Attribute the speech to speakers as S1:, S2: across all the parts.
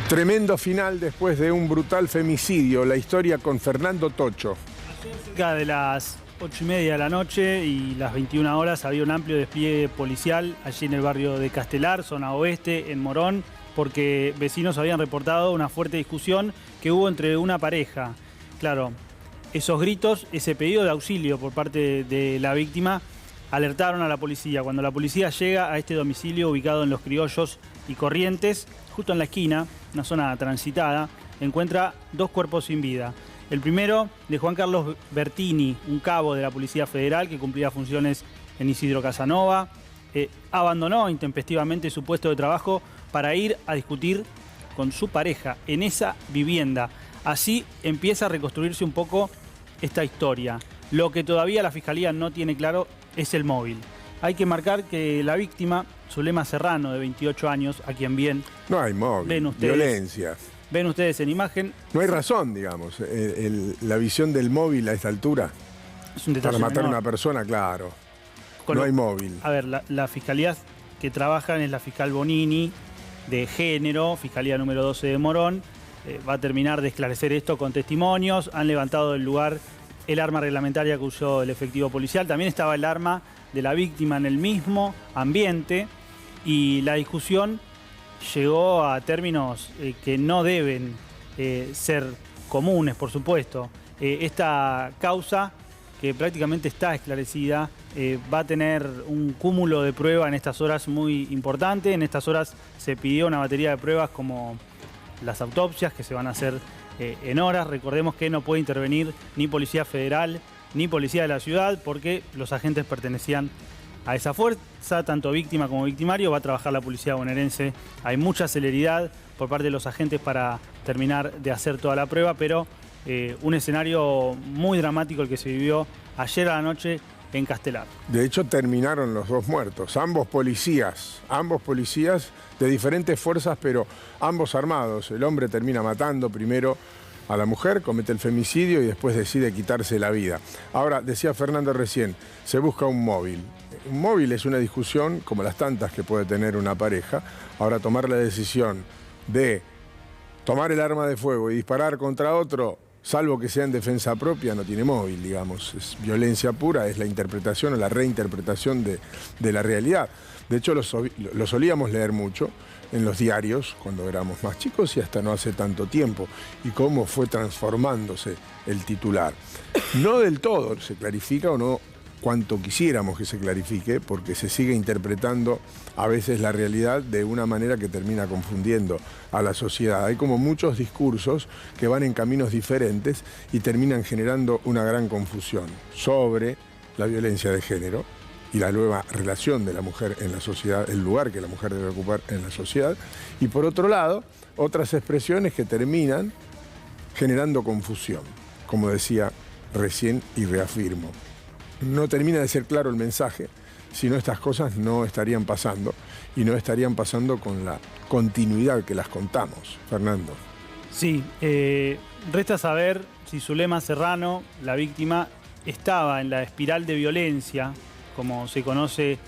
S1: Tremendo final después de un brutal femicidio. La historia con Fernando Tocho.
S2: Cerca de las 8:30 de la noche y las 21 horas había un amplio despliegue policial allí en el barrio de Castelar, zona oeste, en Morón, porque vecinos habían reportado una fuerte discusión que hubo entre una pareja. Claro, esos gritos, ese pedido de auxilio por parte de la víctima alertaron a la policía. Cuando la policía llega a este domicilio ubicado en Los Criollos y Corrientes, justo en la esquina, una zona transitada, encuentra dos cuerpos sin vida. El primero de Juan Carlos Bertini, un cabo de la Policía Federal que cumplía funciones en Isidro Casanova. Abandonó intempestivamente su puesto de trabajo para ir a discutir con su pareja en esa vivienda. Así empieza a reconstruirse un poco esta historia. Lo que todavía la Fiscalía no tiene claro es el móvil. Hay que marcar que la víctima, Zulema Serrano, de 28 años, a quien bien
S1: No hay móvil,
S2: ven ustedes,
S1: violencia.
S2: Ven ustedes en imagen.
S1: No hay razón, digamos. La visión del móvil a esta altura.
S2: Es un detalle
S1: Para matar a
S2: menor.
S1: una persona, claro.
S2: Con
S1: No
S2: lo-
S1: hay móvil.
S2: A ver, la fiscalía que trabajan es la fiscal Bonini, de género, Fiscalía número 12 de Morón. Va a terminar de esclarecer esto con testimonios. Han levantado del lugar el arma reglamentaria que usó el efectivo policial. También estaba el arma de la víctima en el mismo ambiente. Y la discusión llegó a términos que no deben ser comunes, por supuesto. Esta causa, que prácticamente está esclarecida, va a tener un cúmulo de pruebas en estas horas muy importante. En estas horas se pidió una batería de pruebas como las autopsias que se van a hacer en horas. Recordemos que no puede intervenir ni Policía Federal ni Policía de la Ciudad porque los agentes pertenecían a esa fuerza, tanto víctima como victimario. Va a trabajar la policía bonaerense. Hay mucha celeridad por parte de los agentes para terminar de hacer toda la prueba, pero un escenario muy dramático el que se vivió ayer a la noche en Castelar.
S1: De hecho, terminaron los dos muertos. Ambos policías de diferentes fuerzas, pero ambos armados. El hombre termina matando primero a la mujer, comete el femicidio y después decide quitarse la vida. Ahora, decía Fernando recién, se busca un móvil. Un móvil es una discusión como las tantas que puede tener una pareja. Ahora, tomar la decisión de tomar el arma de fuego y disparar contra otro, salvo que sea en defensa propia, no tiene móvil, digamos. Es violencia pura, es la interpretación o la reinterpretación de la realidad. De hecho, lo solíamos leer mucho en los diarios cuando éramos más chicos y hasta no hace tanto tiempo, y cómo fue transformándose el titular. No del todo se clarifica o no cuanto quisiéramos que se clarifique, porque se sigue interpretando a veces la realidad de una manera que termina confundiendo a la sociedad. Hay como muchos discursos que van en caminos diferentes y terminan generando una gran confusión sobre la violencia de género y la nueva relación de la mujer en la sociedad, el lugar que la mujer debe ocupar en la sociedad. Y por otro lado, otras expresiones que terminan generando confusión, como decía recién y reafirmo. No termina de ser claro el mensaje, si no estas cosas no estarían pasando y no estarían pasando con la continuidad que las contamos. Fernando.
S2: Sí, resta saber si Zulema Serrano, la víctima, estaba en la espiral de violencia, como se conoce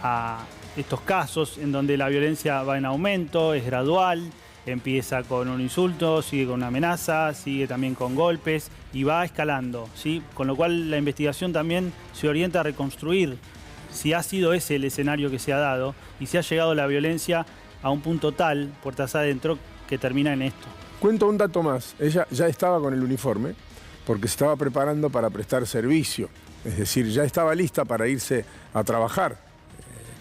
S2: a estos casos, en donde la violencia va en aumento, es gradual, empieza con un insulto, sigue con una amenaza, sigue también con golpes y va escalando, ¿sí? Con lo cual la investigación también se orienta a reconstruir si ha sido ese el escenario que se ha dado y si ha llegado la violencia a un punto tal, puertas adentro, que termina en esto.
S1: Cuento un dato más. Ella ya estaba con el uniforme porque se estaba preparando para prestar servicio. Es decir, ya estaba lista para irse a trabajar.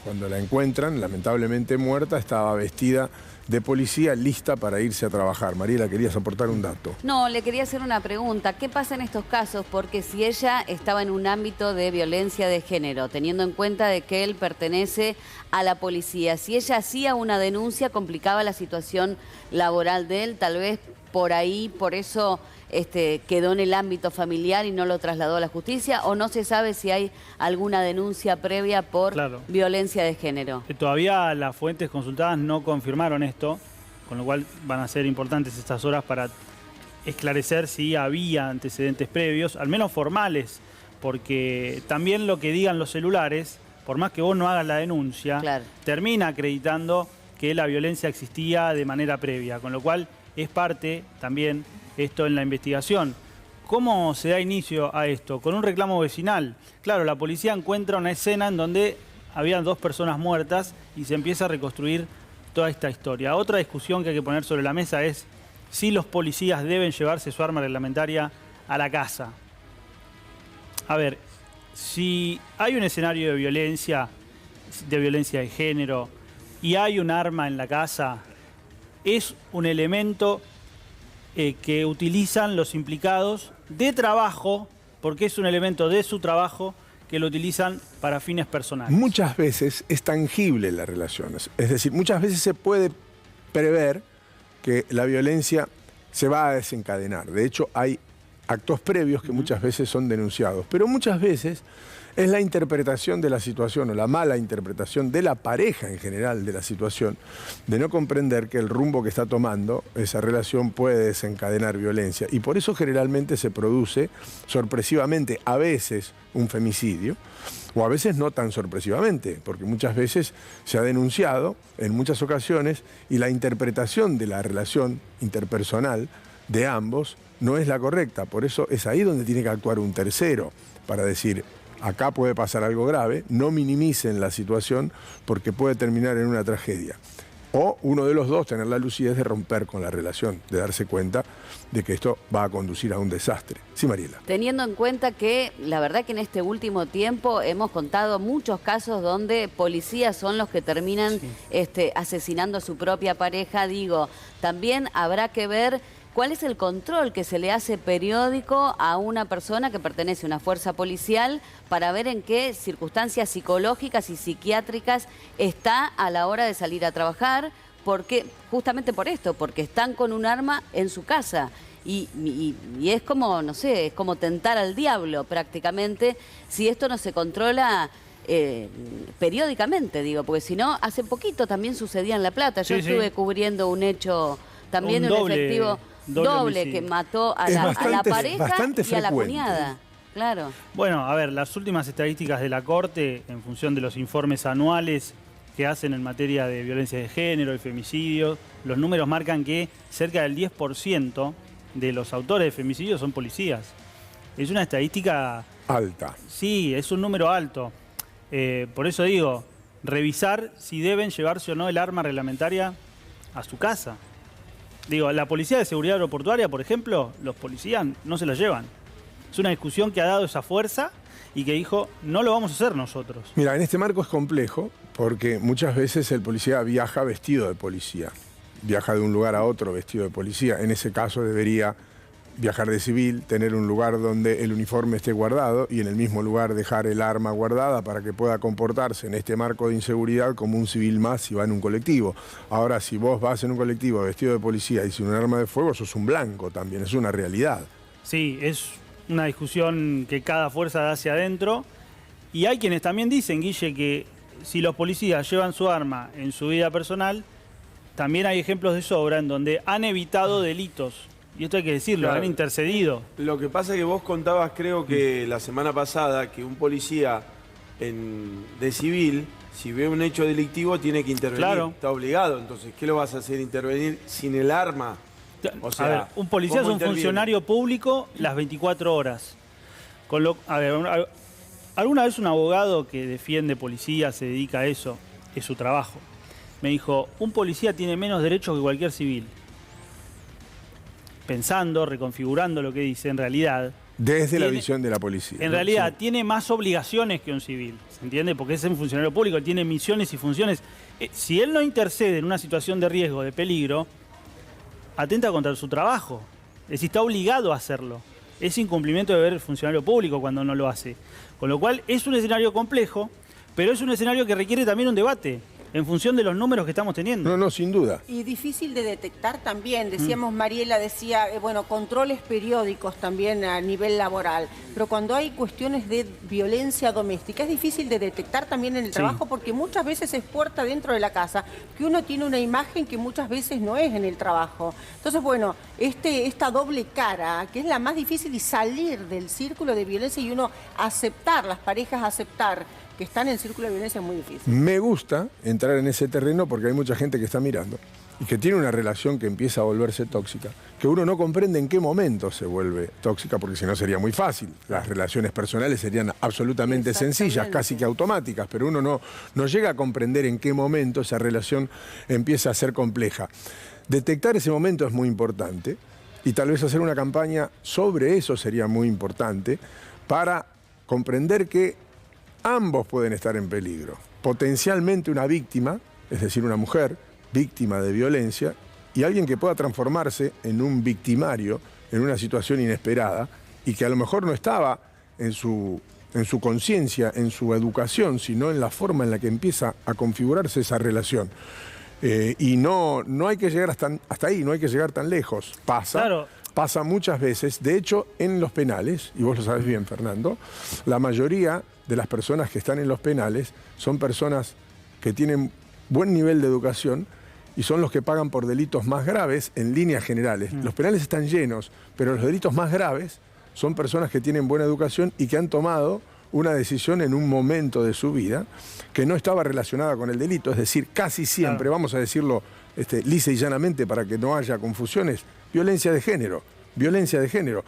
S1: Cuando la encuentran, lamentablemente muerta, estaba vestida de policía, lista para irse a trabajar. Mariela, querías aportar un dato.
S3: No, le quería hacer una pregunta. ¿Qué pasa en estos casos? Porque si ella estaba en un ámbito de violencia de género, teniendo en cuenta de que él pertenece a la policía, si ella hacía una denuncia, complicaba la situación laboral de él, tal vez por ahí, por eso quedó en el ámbito familiar y no lo trasladó a la justicia, o no se sabe si hay alguna denuncia previa por violencia de género.
S2: Todavía las fuentes consultadas no confirmaron esto, con lo cual van a ser importantes estas horas para esclarecer si había antecedentes previos, al menos formales, porque también lo que digan los celulares, por más que vos no hagas la denuncia, termina acreditando que la violencia existía de manera previa, con lo cual es parte también esto en la investigación. ¿Cómo se da inicio a esto? Con un reclamo vecinal. Claro, la policía encuentra una escena en donde habían 2 personas muertas y se empieza a reconstruir toda esta historia. Otra discusión que hay que poner sobre la mesa es si los policías deben llevarse su arma reglamentaria a la casa. A ver, si hay un escenario de violencia de género y hay un arma en la casa, es un elemento que utilizan los implicados de trabajo, porque es un elemento de su trabajo que lo utilizan para fines personales.
S1: Muchas veces es tangible la relación, es decir, muchas veces se puede prever que la violencia se va a desencadenar. De hecho, hay actos previos que muchas veces son denunciados, pero muchas veces es la interpretación de la situación o la mala interpretación de la pareja en general de la situación, de no comprender que el rumbo que está tomando esa relación puede desencadenar violencia. Y por eso generalmente se produce sorpresivamente, a veces, un femicidio, o a veces no tan sorpresivamente, porque muchas veces se ha denunciado en muchas ocasiones y la interpretación de la relación interpersonal de ambos no es la correcta. Por eso es ahí donde tiene que actuar un tercero para decir: acá puede pasar algo grave, no minimicen la situación porque puede terminar en una tragedia. O uno de los dos tener la lucidez de romper con la relación, de darse cuenta de que esto va a conducir a un desastre. Sí, Mariela.
S3: Teniendo en cuenta que la verdad que en este último tiempo hemos contado muchos casos donde policías son los que terminan asesinando a su propia pareja, digo, también habrá que ver ¿cuál es el control que se le hace periódico a una persona que pertenece a una fuerza policial para ver en qué circunstancias psicológicas y psiquiátricas está a la hora de salir a trabajar? Porque, justamente por esto, porque están con un arma en su casa. Y es como, no sé, es como tentar al diablo prácticamente si esto no se controla periódicamente, digo, porque si no, hace poquito también sucedía en La Plata. Yo estuve cubriendo un hecho también de un efectivo doble que mató a la pareja y a la cuñada. Claro.
S2: Bueno, a ver, las últimas estadísticas de la Corte, en función de los informes anuales que hacen en materia de violencia de género y femicidio, los números marcan que cerca del 10% de los autores de femicidios son policías. Es una estadística
S1: alta.
S2: Sí, es un número alto. Por eso digo, revisar si deben llevarse o no el arma reglamentaria a su casa. Digo, la Policía de Seguridad Aeroportuaria, por ejemplo, los policías no se la llevan. Es una discusión que ha dado esa fuerza y que dijo, no lo vamos a hacer nosotros.
S1: Mira, en este marco es complejo porque muchas veces el policía viaja vestido de policía. Viaja de un lugar a otro vestido de policía. En ese caso debería viajar de civil, tener un lugar donde el uniforme esté guardado y en el mismo lugar dejar el arma guardada para que pueda comportarse en este marco de inseguridad como un civil más si va en un colectivo. Ahora, si vos vas en un colectivo vestido de policía y sin un arma de fuego, sos un blanco también, es una realidad.
S2: Sí, es una discusión que cada fuerza da hacia adentro y hay quienes también dicen, Guille, que si los policías llevan su arma en su vida personal, también hay ejemplos de sobra en donde han evitado delitos. Y esto hay que decirlo, claro, han intercedido.
S4: Lo que pasa es que vos contabas, creo que la semana pasada, que un policía de civil, si ve un hecho delictivo, tiene que intervenir. Claro. Está obligado. Entonces, ¿qué lo vas a hacer? ¿Intervenir sin el arma? O sea,
S2: a ver, un policía es un funcionario público las 24 horas. Alguna vez un abogado que defiende policía, se dedica a eso, es su trabajo, me dijo, un policía tiene menos derechos que cualquier civil. Pensando, reconfigurando lo que dice, en realidad...
S1: Desde la visión de la policía.
S2: En realidad, tiene más obligaciones que un civil, ¿se entiende? Porque es un funcionario público, tiene misiones y funciones. Si él no intercede en una situación de riesgo, de peligro, atenta contra su trabajo. Es decir, está obligado a hacerlo. Es incumplimiento de deber del funcionario público cuando no lo hace. Con lo cual, es un escenario complejo, pero es un escenario que requiere también un debate. En función de los números que estamos teniendo.
S1: No, sin duda.
S5: Y difícil de detectar también. Decíamos, Mariela decía, bueno, controles periódicos también a nivel laboral. Pero cuando hay cuestiones de violencia doméstica, es difícil de detectar también en el trabajo porque muchas veces es puerta dentro de la casa, que uno tiene una imagen que muchas veces no es en el trabajo. Entonces, bueno, esta doble cara, que es la más difícil, y salir del círculo de violencia y uno aceptar, las parejas aceptar que están en el círculo de violencia es muy difícil.
S1: Me gusta entrar en ese terreno porque hay mucha gente que está mirando y que tiene una relación que empieza a volverse tóxica, que uno no comprende en qué momento se vuelve tóxica, porque si no sería muy fácil. Las relaciones personales serían absolutamente sencillas, casi que automáticas, pero uno no llega a comprender en qué momento esa relación empieza a ser compleja. Detectar ese momento es muy importante y tal vez hacer una campaña sobre eso sería muy importante para comprender que ambos pueden estar en peligro. Potencialmente una víctima, es decir, una mujer víctima de violencia, y alguien que pueda transformarse en un victimario en una situación inesperada y que a lo mejor no estaba en su conciencia, en su educación, sino en la forma en la que empieza a configurarse esa relación. Y no hay que llegar hasta ahí, no hay que llegar tan lejos. Pasa muchas veces. De hecho, en los penales, y vos lo sabés bien, Fernando, la mayoría de las personas que están en los penales son personas que tienen buen nivel de educación y son los que pagan por delitos más graves en líneas generales. Los penales están llenos, pero los delitos más graves son personas que tienen buena educación y que han tomado una decisión en un momento de su vida que no estaba relacionada con el delito. Es decir, casi siempre, vamos a decirlo lisa y llanamente para que no haya confusiones, violencia de género. Violencia de género.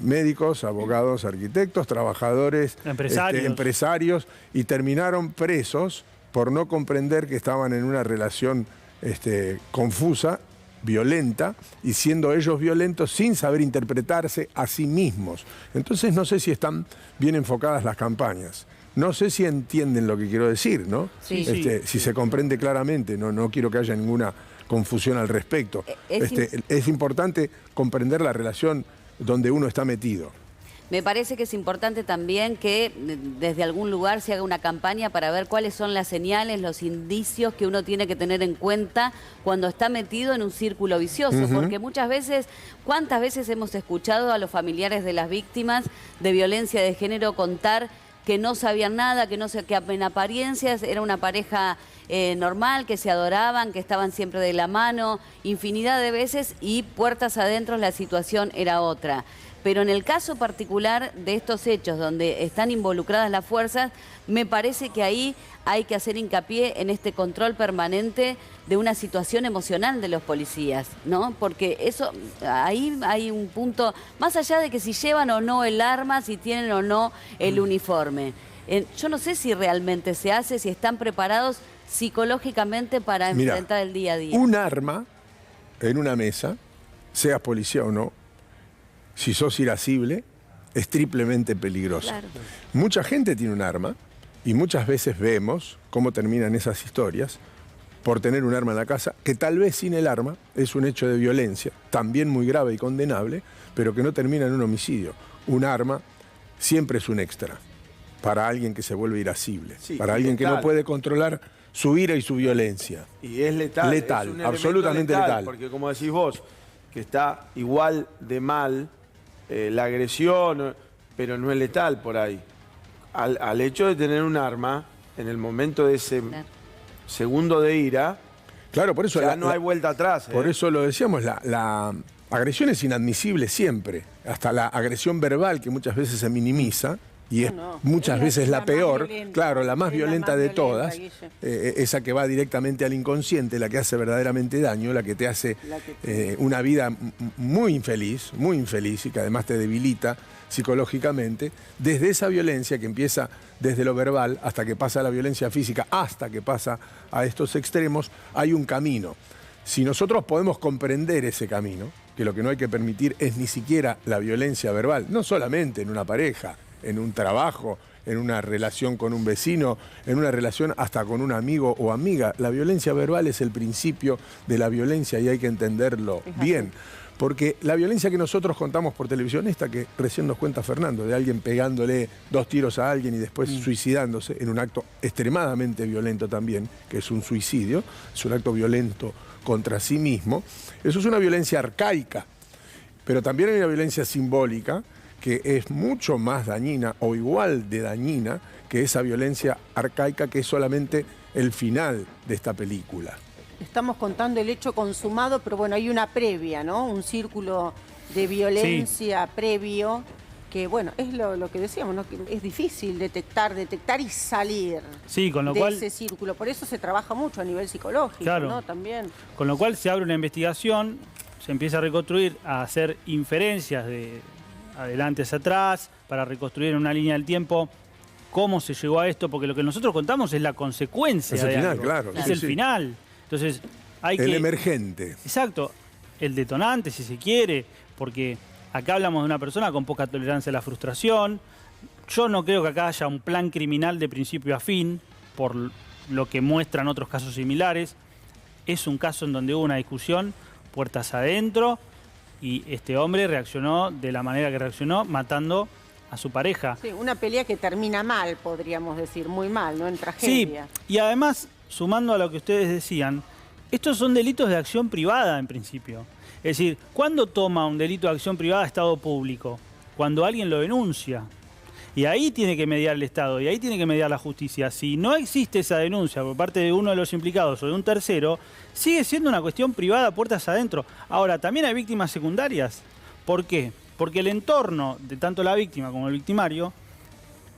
S1: Médicos, abogados, arquitectos, trabajadores, empresarios, y terminaron presos por no comprender que estaban en una relación confusa, violenta, y siendo ellos violentos sin saber interpretarse a sí mismos. Entonces no sé si están bien enfocadas las campañas. No sé si entienden lo que quiero decir, ¿no?
S3: Sí.
S1: Si se comprende claramente, no quiero que haya ninguna confusión al respecto. Es importante comprender la relación donde uno está metido.
S3: Me parece que es importante también que desde algún lugar se haga una campaña para ver cuáles son las señales, los indicios que uno tiene que tener en cuenta cuando está metido en un círculo vicioso. Porque muchas veces, ¿cuántas veces hemos escuchado a los familiares de las víctimas de violencia de género contar que no sabían nada, que en apariencias era una pareja normal, que se adoraban, que estaban siempre de la mano, infinidad de veces, y puertas adentro la situación era otra? Pero en el caso particular de estos hechos donde están involucradas las fuerzas, me parece que ahí hay que hacer hincapié en este control permanente de una situación emocional de los policías, ¿no? Porque eso, ahí hay un punto, más allá de que si llevan o no el arma, si tienen o no el uniforme. Yo no sé si realmente se hace, si están preparados psicológicamente para enfrentar el día a día.
S1: Un arma en una mesa, seas policía o no, si sos irascible, es triplemente peligroso.
S3: Claro.
S1: Mucha gente tiene un arma y muchas veces vemos cómo terminan esas historias por tener un arma en la casa, que tal vez sin el arma es un hecho de violencia, también muy grave y condenable, pero que no termina en un homicidio. Un arma siempre es un extra para alguien que se vuelve irascible, para alguien que no puede controlar su ira y su violencia.
S4: Y es letal.
S1: Letal, absolutamente letal.
S4: Porque como decís vos, que está igual de mal la agresión, pero no es letal por ahí. Al hecho de tener un arma, en el momento de ese segundo de ira,
S1: claro, por eso
S4: ya no hay vuelta atrás.
S1: Por eso lo decíamos, la agresión es inadmisible siempre. Hasta la agresión verbal, que muchas veces se minimiza, y es muchas veces la peor, claro, la más violenta de todas, esa que va directamente al inconsciente, la que hace verdaderamente daño, la que te hace una vida muy infeliz y que además te debilita psicológicamente. Desde esa violencia que empieza desde lo verbal hasta que pasa a la violencia física, hasta que pasa a estos extremos, hay un camino. Si nosotros podemos comprender ese camino, que lo que no hay que permitir es ni siquiera la violencia verbal, no solamente en una pareja, en un trabajo, en una relación con un vecino, en una relación hasta con un amigo o amiga. La violencia verbal es el principio de la violencia y hay que entenderlo bien. Porque la violencia que nosotros contamos por televisión, esta que recién nos cuenta Fernando, de alguien pegándole 2 tiros a alguien y después suicidándose en un acto extremadamente violento también, que es un suicidio, es un acto violento contra sí mismo, eso es una violencia arcaica. Pero también hay una violencia simbólica que es mucho más dañina o igual de dañina que esa violencia arcaica, que es solamente el final de esta película.
S5: Estamos contando el hecho consumado, pero bueno, hay una previa, ¿no? Un círculo de violencia previo que bueno, es lo que decíamos, ¿no? Que es difícil detectar y salir
S2: con lo cual,
S5: ese círculo. Por eso se trabaja mucho a nivel psicológico,
S2: claro,
S5: ¿no? También.
S2: Con lo cual se abre una investigación, se empieza a reconstruir, a hacer inferencias de adelante hacia atrás, para reconstruir en una línea del tiempo cómo se llegó a esto, porque lo que nosotros contamos es la consecuencia
S1: es el
S2: de
S1: final,
S2: algo.
S1: claro.
S2: Es
S1: Sí,
S2: el
S1: sí.
S2: final. Entonces, hay
S1: el
S2: que...
S1: emergente.
S2: Exacto. El detonante, si se quiere, porque acá hablamos de una persona con poca tolerancia a la frustración. Yo no creo que acá haya un plan criminal de principio a fin, por lo que muestran otros casos similares. Es un caso en donde hubo una discusión, puertas adentro, y este hombre reaccionó de la manera que reaccionó, matando a su pareja.
S5: Sí, una pelea que termina mal, podríamos decir, muy mal, ¿no? En tragedia.
S2: Sí, y además, sumando a lo que ustedes decían, estos son delitos de acción privada en principio. Es decir, ¿cuándo toma un delito de acción privada Estado público? Cuando alguien lo denuncia. Y ahí tiene que mediar el Estado, y ahí tiene que mediar la justicia. Si no existe esa denuncia por parte de uno de los implicados o de un tercero, sigue siendo una cuestión privada, puertas adentro. Ahora, también hay víctimas secundarias. ¿Por qué? Porque el entorno de tanto la víctima como el victimario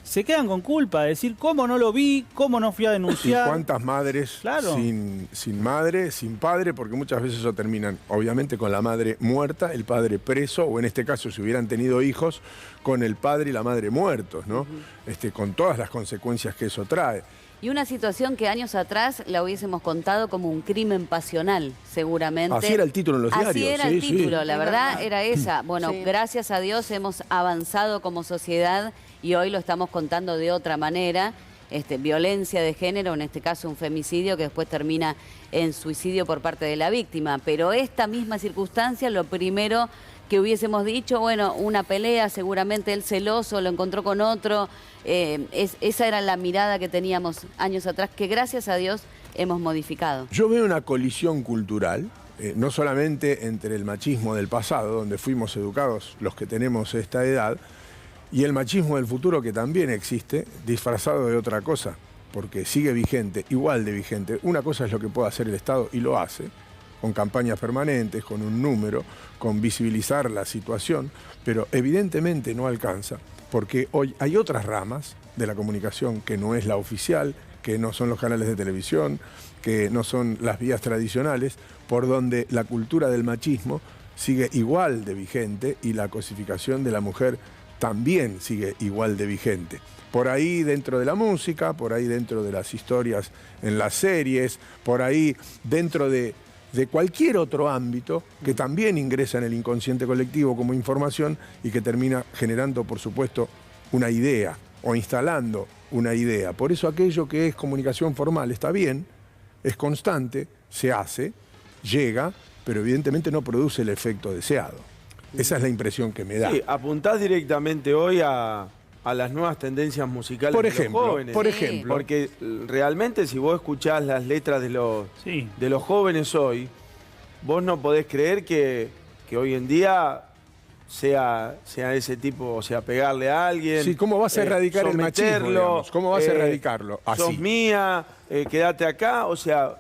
S2: se quedan con culpa de decir cómo no lo vi, cómo no fui a denunciar.
S1: ¿Y cuántas madres
S2: Claro.
S1: sin madre, sin padre? Porque muchas veces eso terminan, obviamente, con la madre muerta, el padre preso, o en este caso, si hubieran tenido hijos, con el padre y la madre muertos, ¿no? Con todas las consecuencias que eso trae.
S3: Y una situación que años atrás la hubiésemos contado como un crimen pasional, seguramente.
S1: Así era el título en los diarios.
S3: Así era el título, la verdad era esa. Bueno,
S5: Sí.
S3: gracias a Dios hemos avanzado como sociedad y hoy lo estamos contando de otra manera. Violencia de género, en este caso un femicidio que después termina en suicidio por parte de la víctima. Pero esta misma circunstancia, lo primero que hubiésemos dicho, bueno, una pelea, seguramente él celoso, lo encontró con otro. Esa era la mirada que teníamos años atrás, que gracias a Dios hemos modificado.
S1: Yo veo una colisión cultural, no solamente entre el machismo del pasado, donde fuimos educados los que tenemos esta edad, y el machismo del futuro, que también existe, disfrazado de otra cosa, porque sigue vigente, igual de vigente. Una cosa es lo que puede hacer el Estado, y lo hace, con campañas permanentes, con un número, con visibilizar la situación, pero evidentemente no alcanza, porque hoy hay otras ramas de la comunicación que no es la oficial, que no son los canales de televisión, que no son las vías tradicionales, por donde la cultura del machismo sigue igual de vigente y la cosificación de la mujer también sigue igual de vigente. Por ahí dentro de la música, por ahí dentro de las historias en las series, por ahí dentro de cualquier otro ámbito que también ingresa en el inconsciente colectivo como información y que termina generando, por supuesto, una idea o instalando una idea. Por eso aquello que es comunicación formal está bien, es constante, se hace, llega, pero evidentemente no produce el efecto deseado. Esa es la impresión que me da.
S4: Sí, apuntás directamente hoy a las nuevas tendencias musicales
S1: Por
S4: de
S1: ejemplo,
S4: los jóvenes.
S1: por
S3: Sí.
S1: ejemplo.
S4: Porque realmente si vos escuchás las letras de los jóvenes hoy, vos no podés creer que hoy en día sea ese tipo, o sea, pegarle a alguien.
S1: Sí, ¿cómo vas a erradicar el machismo,
S4: someterlo,
S1: digamos? ¿Cómo vas a erradicarlo? Así.
S4: Sos mía, quédate acá, o sea,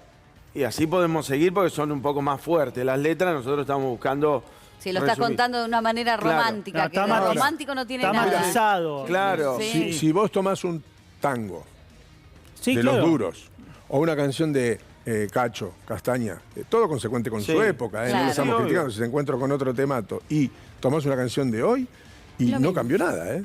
S4: y así podemos seguir porque son un poco más fuertes las letras, nosotros estamos buscando...
S3: Si lo estás
S4: resumir.
S3: contando de una manera
S4: Claro.
S3: romántica,
S2: No,
S3: que
S2: está
S3: de
S2: más-
S3: romántico no tiene
S2: está
S3: nada.
S2: matizado.
S4: Claro.
S3: Sí.
S1: Si vos tomás un tango
S2: Sí,
S1: de
S2: claro.
S1: los duros o una canción de Cacho, Castaña, todo consecuente con
S4: Sí.
S1: su época, no
S3: Claro.
S1: lo estamos
S4: Sí, obvio.
S1: criticando, si se encuentra con otro temato y tomás una canción de hoy y
S3: Lo
S1: no
S3: mismo.
S1: cambió nada,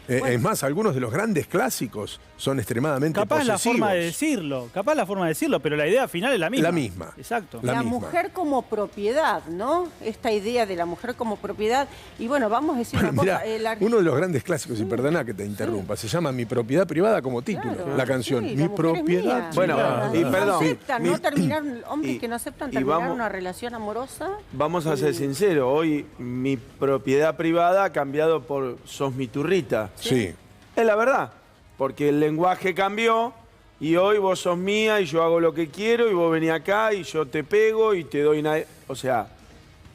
S1: Es más, algunos de los grandes clásicos son extremadamente
S2: Capaz la
S1: posesivos.
S2: forma de decirlo, pero la idea final es la misma.
S1: La misma.
S2: Exacto.
S1: La
S5: La
S1: misma.
S5: mujer como propiedad, ¿no? Esta idea de la mujer como propiedad. Y bueno, vamos a decir una
S1: Mirá,
S5: cosa.
S1: uno de los grandes clásicos, y perdona que te interrumpa, se llama Mi propiedad privada como título,
S5: Claro,
S1: la canción.
S5: sí,
S1: Mi
S5: la mujer es
S1: propiedad
S5: mía.
S4: Bueno,
S1: privada.
S4: y perdón.
S5: No aceptan,
S4: Mi-
S5: no terminar, hombres
S4: y-
S5: que no aceptan
S4: y
S5: terminar
S4: vamos-
S5: una relación amorosa.
S4: Vamos a ser sinceros, hoy mi propiedad privada ha cambiado por sos mi turrita.
S1: Sí.
S4: Es la verdad, porque el lenguaje cambió y hoy vos sos mía y yo hago lo que quiero y vos venís acá y yo te pego y te doy una... O sea,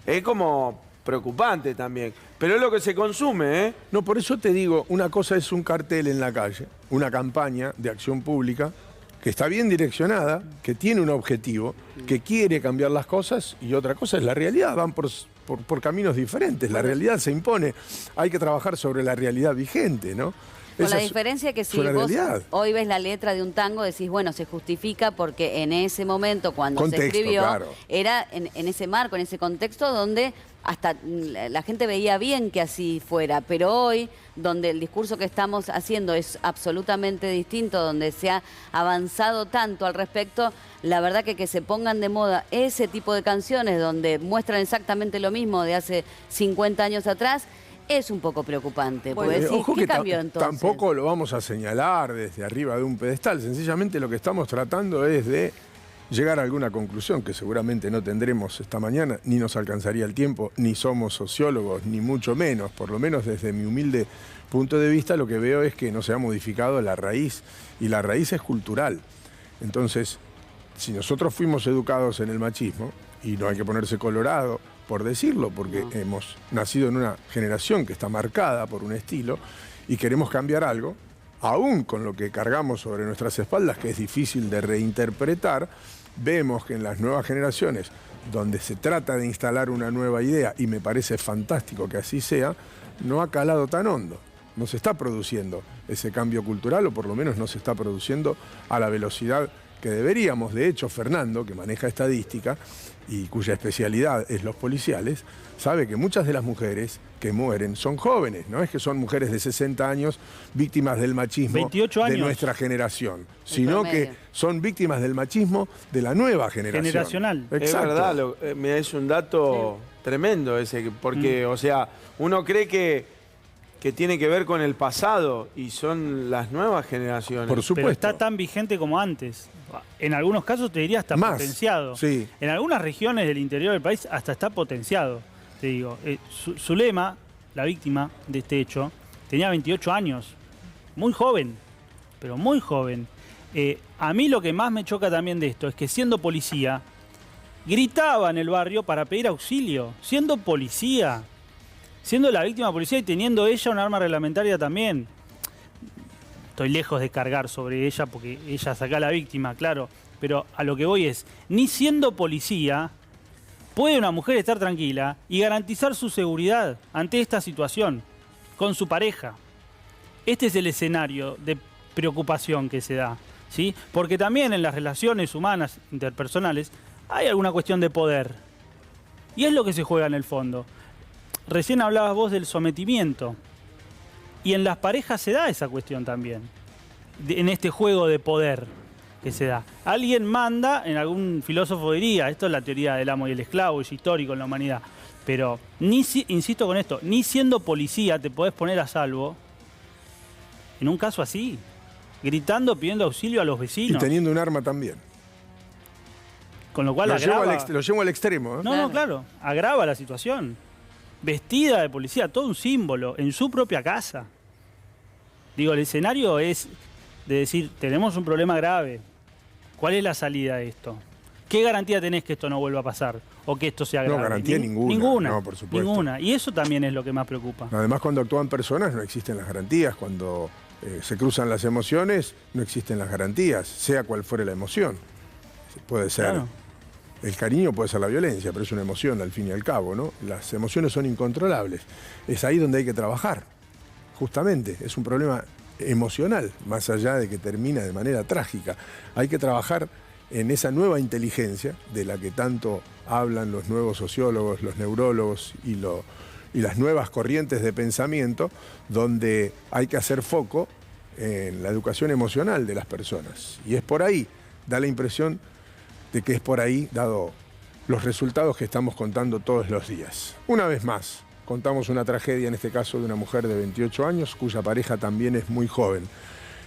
S4: es como preocupante también. Pero es lo que se consume, ¿eh?
S1: No, por eso te digo, una cosa es un cartel en la calle, una campaña de acción pública, que está bien direccionada, que tiene un objetivo, que quiere cambiar las cosas, y otra cosa es la realidad, van por caminos diferentes, la realidad se impone, hay que trabajar sobre la realidad vigente, ¿no?
S3: Con la diferencia que si vos hoy ves la letra de un tango, decís, bueno, se justifica porque en ese momento, cuando se escribió, era en ese marco, en ese contexto donde hasta la gente veía bien que así fuera. Pero hoy, donde el discurso que estamos haciendo es absolutamente distinto, donde se ha avanzado tanto al respecto, la verdad que se pongan de moda ese tipo de canciones donde muestran exactamente lo mismo de hace 50 años atrás, es un poco preocupante.
S1: Bueno,
S3: decir,
S1: ojo
S3: ¿qué
S1: que
S3: cambió entonces?
S1: Tampoco lo vamos a señalar desde arriba de un pedestal. Sencillamente lo que estamos tratando es de llegar a alguna conclusión que seguramente no tendremos esta mañana, ni nos alcanzaría el tiempo, ni somos sociólogos, ni mucho menos. Por lo menos desde mi humilde punto de vista, lo que veo es que no se ha modificado la raíz, y la raíz es cultural. Entonces, si nosotros fuimos educados en el machismo, y no hay que ponerse colorado por decirlo, porque hemos nacido en una generación que está marcada por un estilo y queremos cambiar algo, aún con lo que cargamos sobre nuestras espaldas, que es difícil de reinterpretar, vemos que en las nuevas generaciones, donde se trata de instalar una nueva idea, y me parece fantástico que así sea, no ha calado tan hondo. No se está produciendo ese cambio cultural, o por lo menos no se está produciendo a la velocidad que deberíamos. De hecho, Fernando, que maneja estadística y cuya especialidad es los policiales, sabe que muchas de las mujeres que mueren son jóvenes, no es que son mujeres de 60 años víctimas del machismo
S2: 28 años.
S1: De nuestra generación, sino que son víctimas del machismo de la nueva generación.
S2: Generacional.
S1: Exacto.
S4: Es verdad, es un dato tremendo ese, porque, o sea, uno cree que tiene que ver con el pasado, y son las nuevas generaciones.
S1: Por supuesto.
S2: Pero está tan vigente como antes. En algunos casos te diría hasta
S1: más
S2: potenciado.
S1: Sí.
S2: En algunas regiones del interior del país hasta está potenciado. Te digo, Zulema, la víctima de este hecho, tenía 28 años. Muy joven, pero muy joven. A mí lo que más me choca también de esto es que, siendo policía, gritaba en el barrio para pedir auxilio. Siendo policía, siendo la víctima policía y teniendo ella un arma reglamentaria también. Estoy lejos de cargar sobre ella porque ella saca a la víctima, claro. Pero a lo que voy es, ni siendo policía puede una mujer estar tranquila y garantizar su seguridad ante esta situación con su pareja. Este es el escenario de preocupación que se da, ¿sí? Porque también en las relaciones humanas, interpersonales, hay alguna cuestión de poder. Y es lo que se juega en el fondo. Recién hablabas vos del sometimiento. Y en las parejas se da esa cuestión también. En este juego de poder que se da. Alguien manda, en algún filósofo diría, esto es la teoría del amo y el esclavo, es histórico en la humanidad. Pero, insisto con esto, ni siendo policía te podés poner a salvo en un caso así. Gritando, pidiendo auxilio a los vecinos.
S1: Y teniendo un arma también.
S2: Con lo cual
S1: lo llevo al extremo.
S2: No, claro. Agrava la situación. Vestida de policía, todo un símbolo, en su propia casa. Digo, el escenario es de decir, tenemos un problema grave. ¿Cuál es la salida de esto? ¿Qué garantía tenés que esto no vuelva a pasar? ¿O que esto sea grave?
S1: No, garantía ninguna.
S2: Ninguna.
S1: No, por supuesto.
S2: Ninguna. Y eso también es lo que más preocupa.
S1: Además, cuando actúan personas no existen las garantías. Cuando se cruzan las emociones, no existen las garantías, sea cual fuere la emoción. Puede ser... Claro. El cariño puede ser la violencia, pero es una emoción al fin y al cabo, ¿no? Las emociones son incontrolables. Es ahí donde hay que trabajar, justamente. Es un problema emocional, más allá de que termina de manera trágica. Hay que trabajar en esa nueva inteligencia de la que tanto hablan los nuevos sociólogos, los neurólogos y las nuevas corrientes de pensamiento, donde hay que hacer foco en la educación emocional de las personas. Y es por ahí, da la impresión de que es por ahí, dado los resultados que estamos contando todos los días. Una vez más, contamos una tragedia, en este caso de una mujer de 28 años, cuya pareja también es muy joven.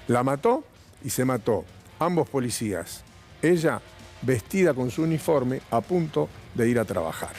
S1: La mató y se mató, ambos policías. Ella vestida con su uniforme, a punto de ir a trabajar.